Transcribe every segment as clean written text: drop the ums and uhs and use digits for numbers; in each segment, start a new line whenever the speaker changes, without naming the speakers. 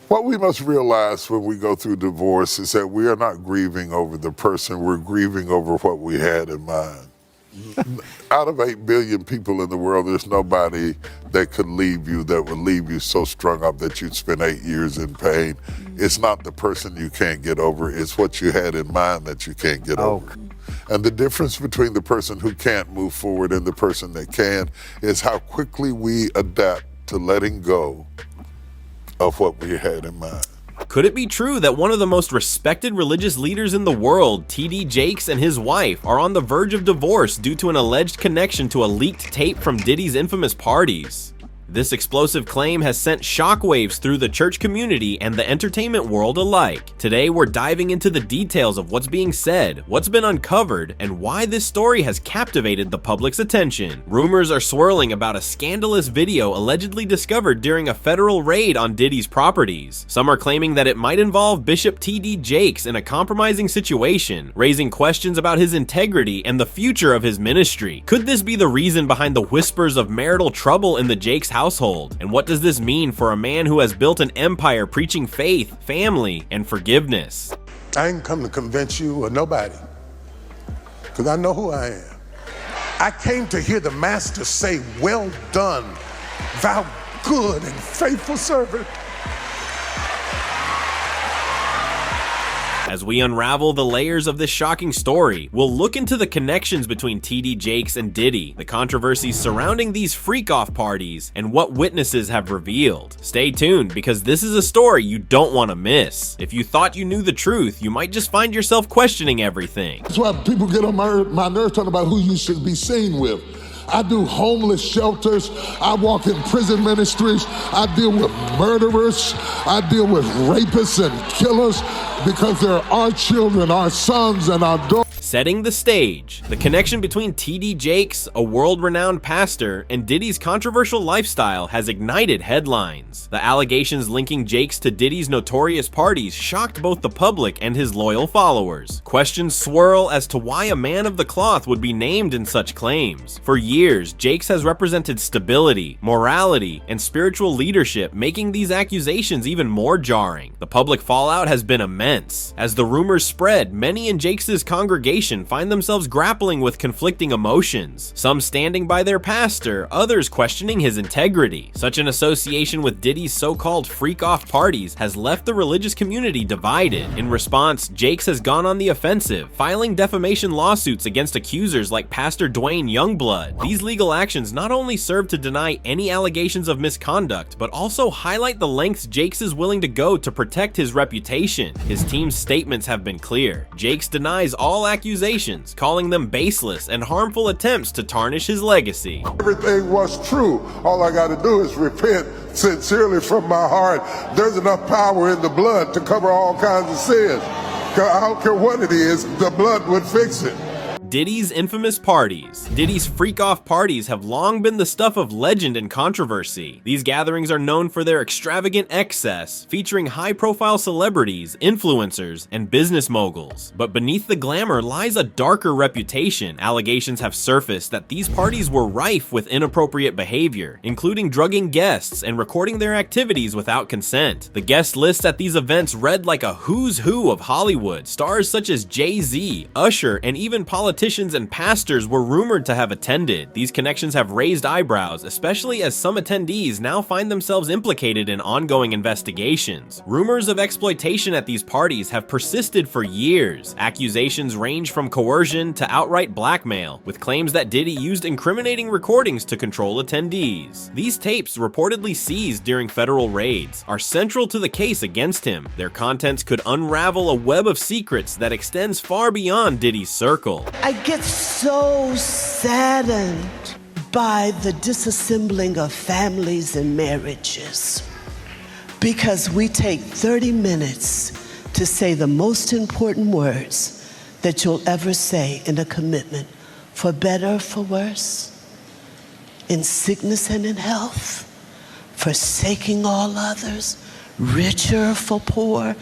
What we must realize when we go through divorce is that we are not grieving over the person, we're grieving over what we had in mind. Out of 8 billion people in the world, there's nobody that could leave you, that would leave you so strung up that you'd spend 8 years in pain. It's not the person you can't get over, it's what you had in mind that you can't get over. And the difference between the person who can't move forward and the person that can is how quickly we adapt to letting go of what we had in mind.
Could it be true that one of the most respected religious leaders in the world, T.D. Jakes, and his wife are on the verge of divorce due to an alleged connection to a leaked tape from Diddy's infamous parties? This explosive claim has sent shockwaves through the church community and the entertainment world alike. Today, we're diving into the details of what's being said, what's been uncovered, and why this story has captivated the public's attention. Rumors are swirling about a scandalous video allegedly discovered during a federal raid on Diddy's properties. Some are claiming that it might involve Bishop T.D. Jakes in a compromising situation, raising questions about his integrity and the future of his ministry. Could this be the reason behind the whispers of marital trouble in the Jakes household? And what does this mean for a man who has built an empire preaching faith, family, and forgiveness?
I ain't come to convince you or nobody, because I know who I am. I came to hear the master say, "Well done, thou good and faithful servant."
As we unravel the layers of this shocking story, we'll look into the connections between T.D. Jakes and Diddy, the controversies surrounding these freak-off parties, and what witnesses have revealed. Stay tuned, because this is a story you don't want to miss. If you thought you knew the truth, you might just find yourself questioning everything.
That's why people get on my nerves talking about who you should be seen with. I do homeless shelters, I walk in prison ministries, I deal with murderers, I deal with rapists and killers, because they're our children, our sons, and our daughters.
Setting the stage, the connection between T.D. Jakes, a world-renowned pastor, and Diddy's controversial lifestyle has ignited headlines. The allegations linking Jakes to Diddy's notorious parties shocked both the public and his loyal followers. Questions swirl as to why a man of the cloth would be named in such claims. For years, Jakes has represented stability, morality, and spiritual leadership, making these accusations even more jarring. The public fallout has been immense. As the rumors spread, many in Jakes' congregation find themselves grappling with conflicting emotions, some standing by their pastor, others questioning his integrity. Such an association with Diddy's so-called freak-off parties has left the religious community divided. In response, Jakes has gone on the offensive, filing defamation lawsuits against accusers like Pastor Dwayne Youngblood. These legal actions not only serve to deny any allegations of misconduct, but also highlight the lengths Jakes is willing to go to protect his reputation. His team's statements have been clear. Jakes denies all accusations, calling them baseless and harmful attempts to tarnish his legacy.
Everything was true. All I got to do is repent sincerely from my heart. There's enough power in the blood to cover all kinds of sins. I don't care what it is, the blood would fix it.
Diddy's infamous parties. Diddy's freak-off parties have long been the stuff of legend and controversy. These gatherings are known for their extravagant excess, featuring high-profile celebrities, influencers, and business moguls. But beneath the glamour lies a darker reputation. Allegations have surfaced that these parties were rife with inappropriate behavior, including drugging guests and recording their activities without consent. The guest lists at these events read like a who's who of Hollywood. Stars such as Jay-Z, Usher, and even politicians and pastors were rumored to have attended. These connections have raised eyebrows, especially as some attendees now find themselves implicated in ongoing investigations. Rumors of exploitation at these parties have persisted for years. Accusations range from coercion to outright blackmail, with claims that Diddy used incriminating recordings to control attendees. These tapes, reportedly seized during federal raids, are central to the case against him. Their contents could unravel a web of secrets that extends far beyond Diddy's circle.
I get so saddened by the disassembling of families and marriages, because we take 30 minutes to say the most important words that you'll ever say in a commitment, for better, for worse, in sickness and in health, forsaking all others, richer for poor.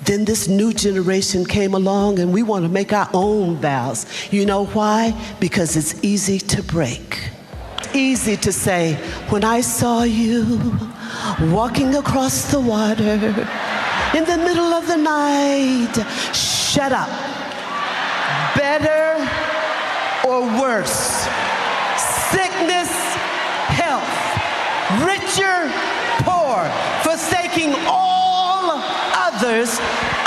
Then this new generation came along and we want to make our own vows. You know why? Because it's easy to break. Easy to say, when I saw you walking across the water in the middle of the night. Shut up. Better or worse? Sickness, health, richer, poor, forsaking all others,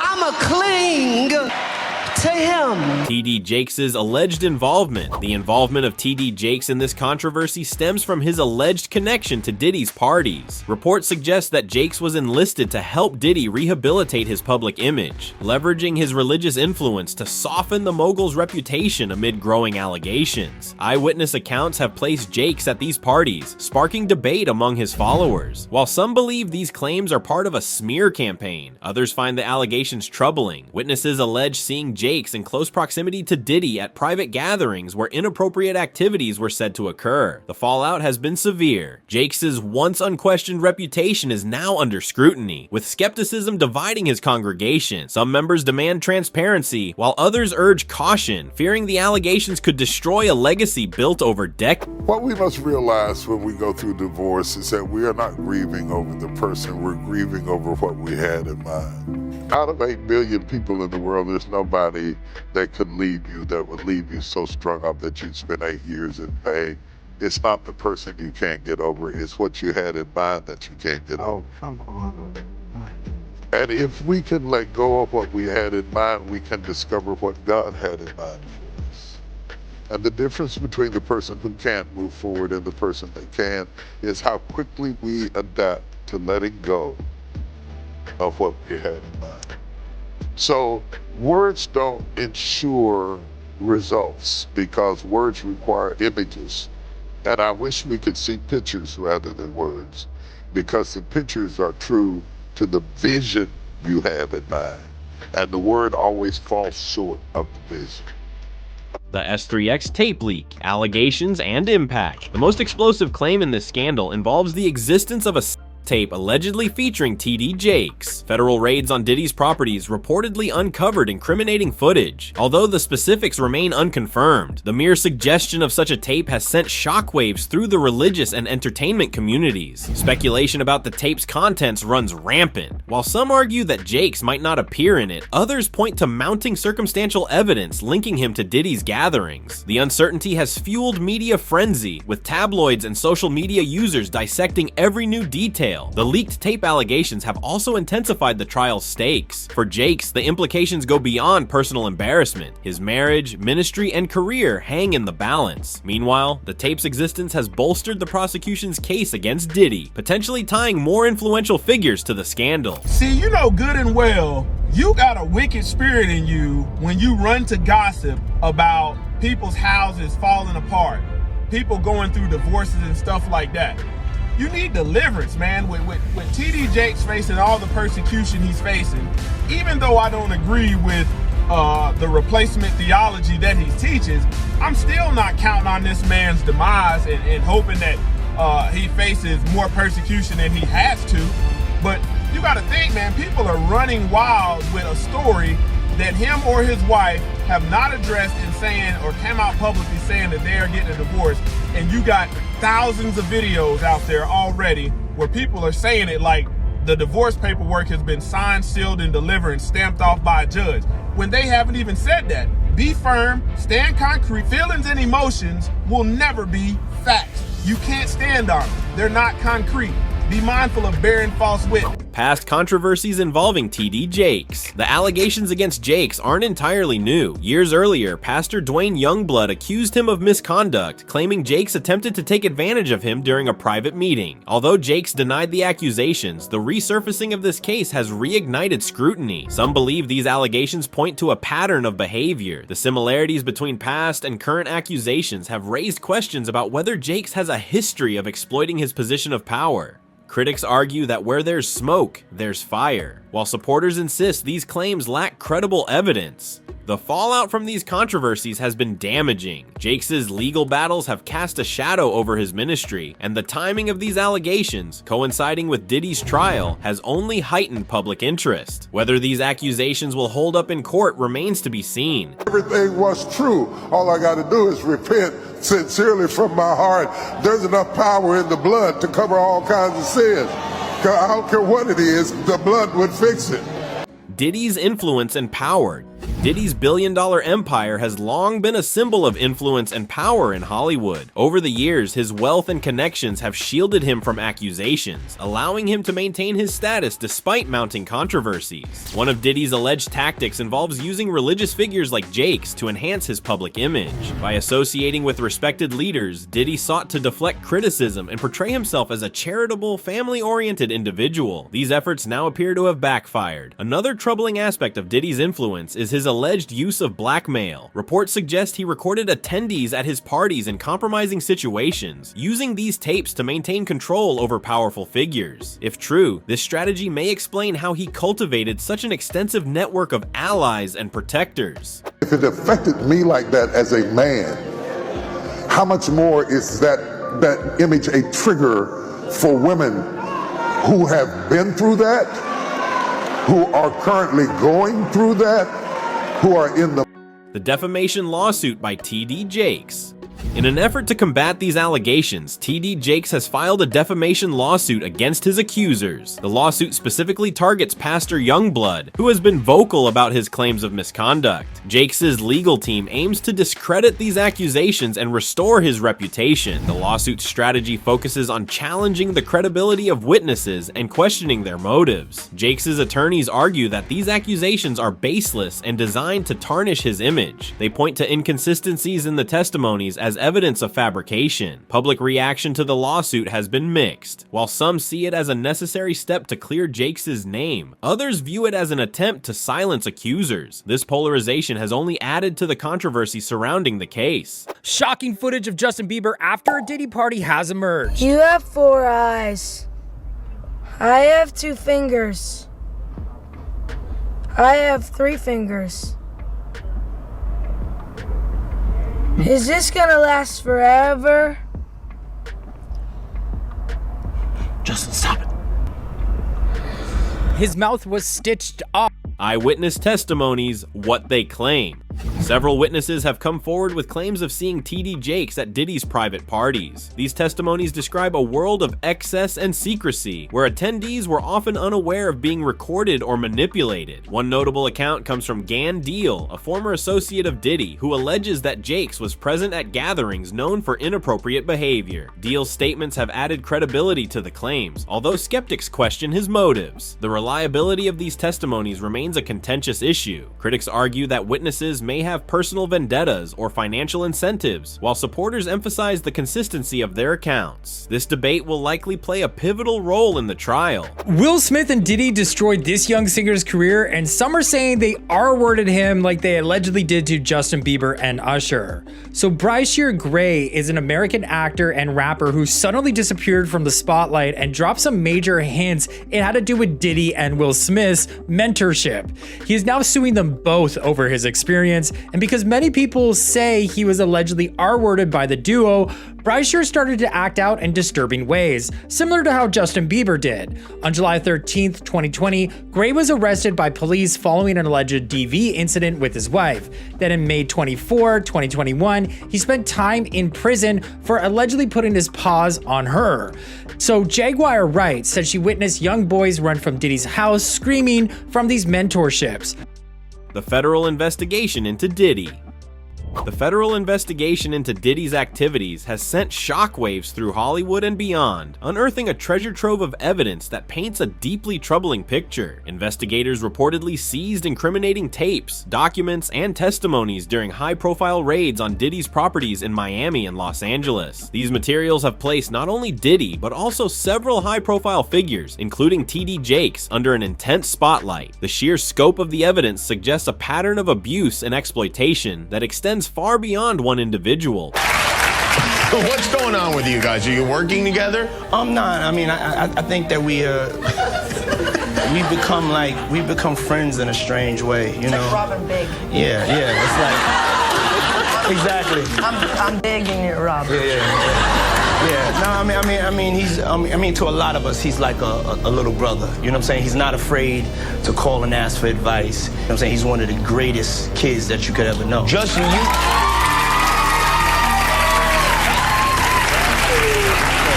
I'ma cling to him.
TD Jakes' alleged involvement. The involvement of TD Jakes in this controversy stems from his alleged connection to Diddy's parties. Reports suggest that Jakes was enlisted to help Diddy rehabilitate his public image, leveraging his religious influence to soften the mogul's reputation amid growing allegations. Eyewitness accounts have placed Jakes at these parties, sparking debate among his followers. While some believe these claims are part of a smear campaign, others find the allegations troubling. Witnesses allege seeing Jakes in close proximity to Diddy at private gatherings where inappropriate activities were said to occur. The fallout has been severe. Jakes' once unquestioned reputation is now under scrutiny, with skepticism dividing his congregation. Some members demand transparency, while others urge caution, fearing the allegations could destroy a legacy built over decades.
What we must realize when we go through divorce is that we are not grieving over the person, we're grieving over what we had in mind. Out of 8 billion people in the world, there's nobody that could leave you, that would leave you so strung up that you'd spend 8 years in pain. It's not the person you can't get over, it's what you had in mind that you can't get over.
Come on.
And if we can let go of what we had in mind, we can discover what God had in mind for us. And the difference between the person who can't move forward and the person that can is how quickly we adapt to letting go of what we had in mind. So words don't ensure results because words require images. And I wish we could see pictures rather than words, because the pictures are true to the vision you have in mind. And the word always falls short of the vision.
The S3X tape leak, allegations, and impact. The most explosive claim in this scandal involves the existence of a tape allegedly featuring TD Jakes. Federal raids on Diddy's properties reportedly uncovered incriminating footage. Although the specifics remain unconfirmed, the mere suggestion of such a tape has sent shockwaves through the religious and entertainment communities. Speculation about the tape's contents runs rampant. While some argue that Jakes might not appear in it, others point to mounting circumstantial evidence linking him to Diddy's gatherings. The uncertainty has fueled media frenzy, with tabloids and social media users dissecting every new detail. The leaked tape allegations have also intensified the trial's stakes. For Jakes, the implications go beyond personal embarrassment. His marriage, ministry, and career hang in the balance. Meanwhile, the tape's existence has bolstered the prosecution's case against Diddy, potentially tying more influential figures to the scandal.
See, you know good and well, you got a wicked spirit in you when you run to gossip about people's houses falling apart, people going through divorces and stuff like that. You need deliverance, man. With TD Jakes facing all the persecution he's facing, even though I don't agree with the replacement theology that he teaches, I'm still not counting on this man's demise and hoping that he faces more persecution than he has to. But you got to think, man, people are running wild with a story that him or his wife have not addressed and saying, or came out publicly saying that they are getting a divorce. And you got thousands of videos out there already where people are saying it like the divorce paperwork has been signed, sealed, and delivered and stamped off by a judge, when they haven't even said that. Be firm, stand concrete. Feelings and emotions will never be facts. You can't stand on them. They're not concrete. Be mindful of bearing false witness.
Past controversies involving TD Jakes. The allegations against Jakes aren't entirely new. Years earlier, Pastor Dwayne Youngblood accused him of misconduct, claiming Jakes attempted to take advantage of him during a private meeting. Although Jakes denied the accusations, the resurfacing of this case has reignited scrutiny. Some believe these allegations point to a pattern of behavior. The similarities between past and current accusations have raised questions about whether Jakes has a history of exploiting his position of power. Critics argue that where there's smoke, there's fire, while supporters insist these claims lack credible evidence. The fallout from these controversies has been damaging. Jakes' legal battles have cast a shadow over his ministry, and the timing of these allegations, coinciding with Diddy's trial, has only heightened public interest. Whether these accusations will hold up in court remains to be seen.
Everything was true. All I got to do is repent sincerely from my heart. There's enough power in the blood to cover all kinds of sins. 'Cause I don't care what it is, the blood would fix it.
Diddy's influence and power. Diddy's billion-dollar empire has long been a symbol of influence and power in Hollywood. Over the years, his wealth and connections have shielded him from accusations, allowing him to maintain his status despite mounting controversies. One of Diddy's alleged tactics involves using religious figures like Jakes to enhance his public image. By associating with respected leaders, Diddy sought to deflect criticism and portray himself as a charitable, family-oriented individual. These efforts now appear to have backfired. Another troubling aspect of Diddy's influence is his alleged use of blackmail. Reports suggest he recorded attendees at his parties in compromising situations, using these tapes to maintain control over powerful figures. If true, this strategy may explain how he cultivated such an extensive network of allies and protectors.
If it affected me like that as a man, how much more is that image a trigger for women who have been through that, who are currently going through that, who are in the
defamation lawsuit by T.D. Jakes. In an effort to combat these allegations, T.D. Jakes has filed a defamation lawsuit against his accusers. The lawsuit specifically targets Pastor Youngblood, who has been vocal about his claims of misconduct. Jakes' legal team aims to discredit these accusations and restore his reputation. The lawsuit's strategy focuses on challenging the credibility of witnesses and questioning their motives. Jakes' attorneys argue that these accusations are baseless and designed to tarnish his image. They point to inconsistencies in the testimonies as evidence of fabrication. Public reaction to the lawsuit has been mixed. While some see it as a necessary step to clear Jakes' name, others view it as an attempt to silence accusers. This polarization has only added to the controversy surrounding the case.
Shocking footage of Justin Bieber after a Diddy party has emerged.
You have 4 eyes. I have 2 fingers. I have 3 fingers. Is this gonna last forever?
Justin, stop it. His mouth was stitched up.
Eyewitness testimonies, what they claim. Several witnesses have come forward with claims of seeing T.D. Jakes at Diddy's private parties. These testimonies describe a world of excess and secrecy, where attendees were often unaware of being recorded or manipulated. One notable account comes from Gan Deal, a former associate of Diddy, who alleges that Jakes was present at gatherings known for inappropriate behavior. Deal's statements have added credibility to the claims, although skeptics question his motives. The reliability of these testimonies remains a contentious issue. Critics argue that witnesses may have personal vendettas or financial incentives, while supporters emphasize the consistency of their accounts. This debate will likely play a pivotal role in the trial.
Will Smith and Diddy destroyed this young singer's career, and some are saying they R-worded him like they allegedly did to Justin Bieber and Usher. So Bryshere Gray is an American actor and rapper who suddenly disappeared from the spotlight and dropped some major hints it had to do with Diddy and Will Smith's mentorship. He is now suing them both over his experience, and because many people say he was allegedly R-worded by the duo, Bryshere started to act out in disturbing ways, similar to how Justin Bieber did. On July 13th, 2020, Gray was arrested by police following an alleged DV incident with his wife. Then in May 24, 2021, he spent time in prison for allegedly putting his paws on her. So Jaguar Wright said she witnessed young boys run from Diddy's house screaming from these mentorships.
The federal investigation into Diddy. The federal investigation into Diddy's activities has sent shockwaves through Hollywood and beyond, unearthing a treasure trove of evidence that paints a deeply troubling picture. Investigators reportedly seized incriminating tapes, documents, and testimonies during high-profile raids on Diddy's properties in Miami and Los Angeles. These materials have placed not only Diddy, but also several high-profile figures, including T.D. Jakes, under an intense spotlight. The sheer scope of the evidence suggests a pattern of abuse and exploitation that extends far beyond one individual.
What's going on with you guys? Are you working together?
I'm not. I mean, I think that we've become friends in a strange way, you know.
Like Robin Big.
Yeah, it's like exactly.
I'm big and you're Robin.
Yeah. No, I mean, to a lot of us, he's like a little brother. You know what I'm saying? He's not afraid to call and ask for advice. You know what I'm saying? He's one of the greatest kids that you could ever know.
Justin,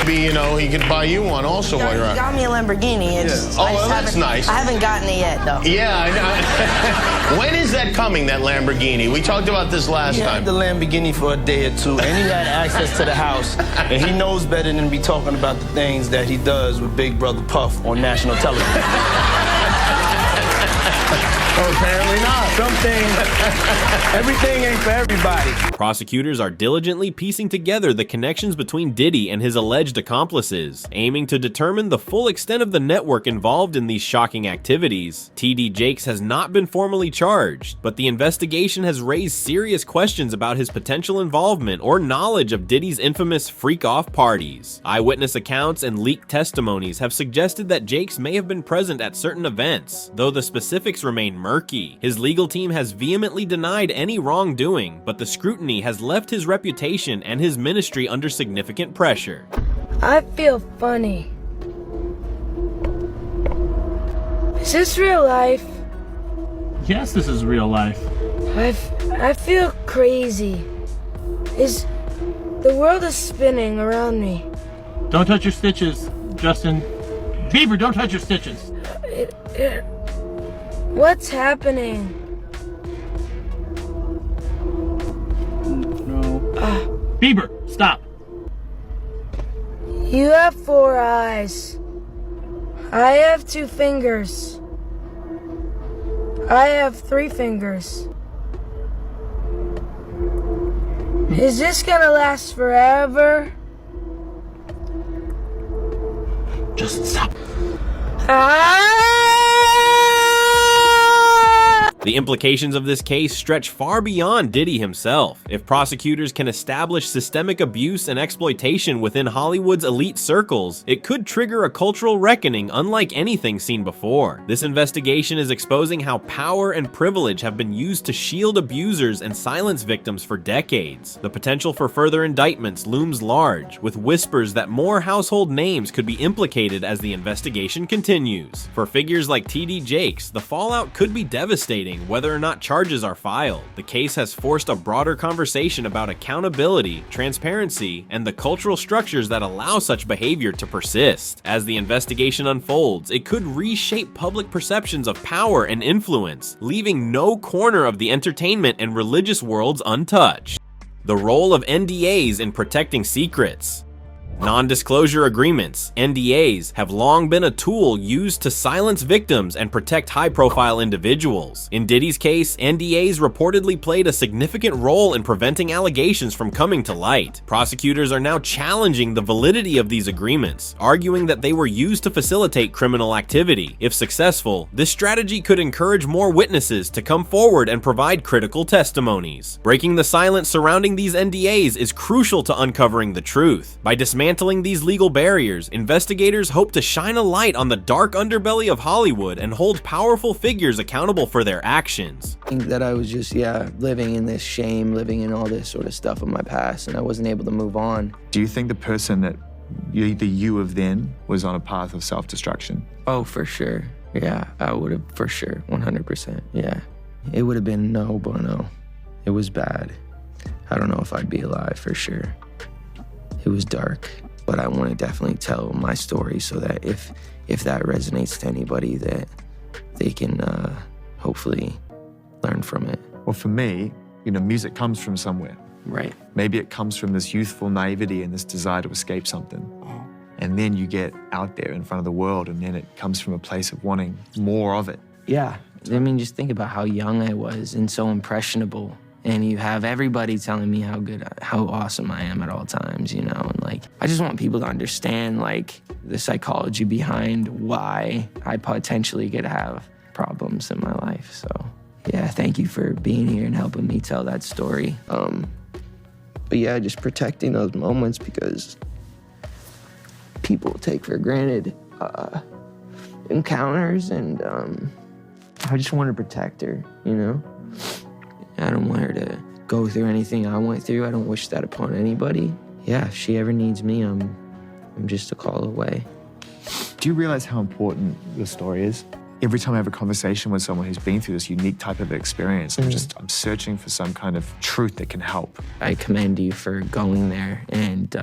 maybe, you know, he could buy you one also while you're
He
out.
got me a Lamborghini.
Oh, well, that's nice.
I haven't gotten it yet, though.
Yeah, I know. When is that coming, that Lamborghini? We talked about this last
He
time.
had the Lamborghini for a day or two, and he had access to the house, and he knows better than be talking about the things that he does with Big Brother Puff on national television.
Oh, apparently not.
Some things, everything ain't for everybody.
Prosecutors are diligently piecing together the connections between Diddy and his alleged accomplices, aiming to determine the full extent of the network involved in these shocking activities. TD Jakes has not been formally charged, but the investigation has raised serious questions about his potential involvement or knowledge of Diddy's infamous freak-off parties. Eyewitness accounts and leaked testimonies have suggested that Jakes may have been present at certain events, though the specifics remain murky. His legal team has vehemently denied any wrongdoing, but the scrutiny has left his reputation and his ministry under significant pressure.
I feel funny. Is this real life?
Yes, this is real life.
I feel crazy. The world is spinning around me.
Don't touch your stitches, Justin. Bieber, don't touch your stitches.
What's happening?
No. Bieber, stop.
You have 4 eyes. I have 2 fingers. I have 3 fingers. Is this gonna last forever?
Just stop.
The implications of this case stretch far beyond Diddy himself. If prosecutors can establish systemic abuse and exploitation within Hollywood's elite circles, it could trigger a cultural reckoning unlike anything seen before. This investigation is exposing how power and privilege have been used to shield abusers and silence victims for decades. The potential for further indictments looms large, with whispers that more household names could be implicated as the investigation continues. For figures like TD Jakes, the fallout could be devastating whether or not charges are filed. The case has forced a broader conversation about accountability, transparency, and the cultural structures that allow such behavior to persist. As the investigation unfolds, it could reshape public perceptions of power and influence, leaving no corner of the entertainment and religious worlds untouched. The role of NDAs in protecting secrets. Non-disclosure agreements, NDAs, have long been a tool used to silence victims and protect high-profile individuals. In Diddy's case, NDAs reportedly played a significant role in preventing allegations from coming to light. Prosecutors are now challenging the validity of these agreements, arguing that they were used to facilitate criminal activity. If successful, this strategy could encourage more witnesses to come forward and provide critical testimonies. Breaking the silence surrounding these NDAs is crucial to uncovering the truth. By dismantling these legal barriers, investigators hope to shine a light on the dark underbelly of Hollywood and hold powerful figures accountable for their actions.
I think that I was just, living in this shame, living in all this sort of stuff of my past, and I wasn't able to move on.
Do you think the person that the you of then was on a path of self-destruction?
Oh, for sure. Yeah, I would have, for sure, 100%. Yeah. It would have been no bueno. It was bad. I don't know if I'd be alive, for sure. It was dark, but I want to definitely tell my story so that if that resonates to anybody, that they can hopefully learn from it.
Well, for me, music comes from somewhere.
Right.
Maybe it comes from this youthful naivety and this desire to escape something. And then you get out there in front of the world, and then it comes from a place of wanting more of it.
Yeah. I mean, just think about how young I was and so impressionable. And you have everybody telling me how awesome I am at all times, and I just want people to understand, the psychology behind why I potentially could have problems in my life. So, yeah, thank you for being here and helping me tell that story. But yeah, just protecting those moments, because people take for granted encounters, and I just want to protect her, I don't want her to go through anything I went through. I don't wish that upon anybody. Yeah, if she ever needs me, I'm just a call away.
Do you realize how important your story is? Every time I have a conversation with someone who's been through this unique type of experience, I'm searching for some kind of truth that can help.
I commend you for going there and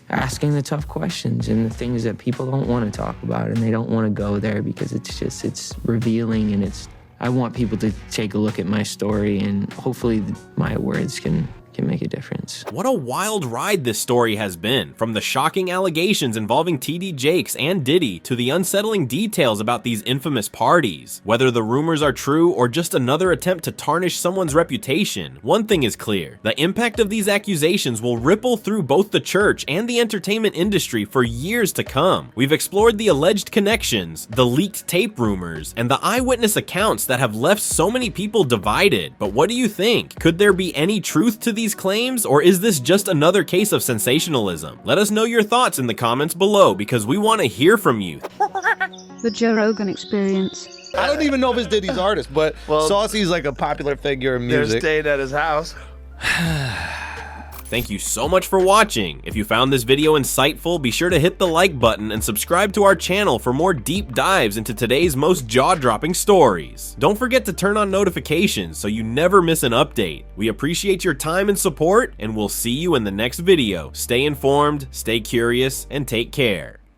asking the tough questions and the things that people don't want to talk about, and they don't want to go there because it's revealing, and I want people to take a look at my story, and hopefully my words can make a difference.
What a wild ride this story has been, from the shocking allegations involving TD Jakes and Diddy to the unsettling details about these infamous parties. Whether the rumors are true or just another attempt to tarnish someone's reputation, one thing is clear: the impact of these accusations will ripple through both the church and the entertainment industry for years to come. We've explored the alleged connections, the leaked tape rumors, and the eyewitness accounts that have left so many people divided. But what do you think? Could there be any truth to these claims, or is this just another case of sensationalism? Let us know your thoughts in the comments below, because we want to hear from you.
The Joe Rogan Experience.
I don't even know if it's Diddy's artist, but Saucy's like a popular figure in music.
They're staying at his house.
Thank you so much for watching. If you found this video insightful, be sure to hit the like button and subscribe to our channel for more deep dives into today's most jaw-dropping stories. Don't forget to turn on notifications so you never miss an update. We appreciate your time and support, and we'll see you in the next video. Stay informed, stay curious, and take care.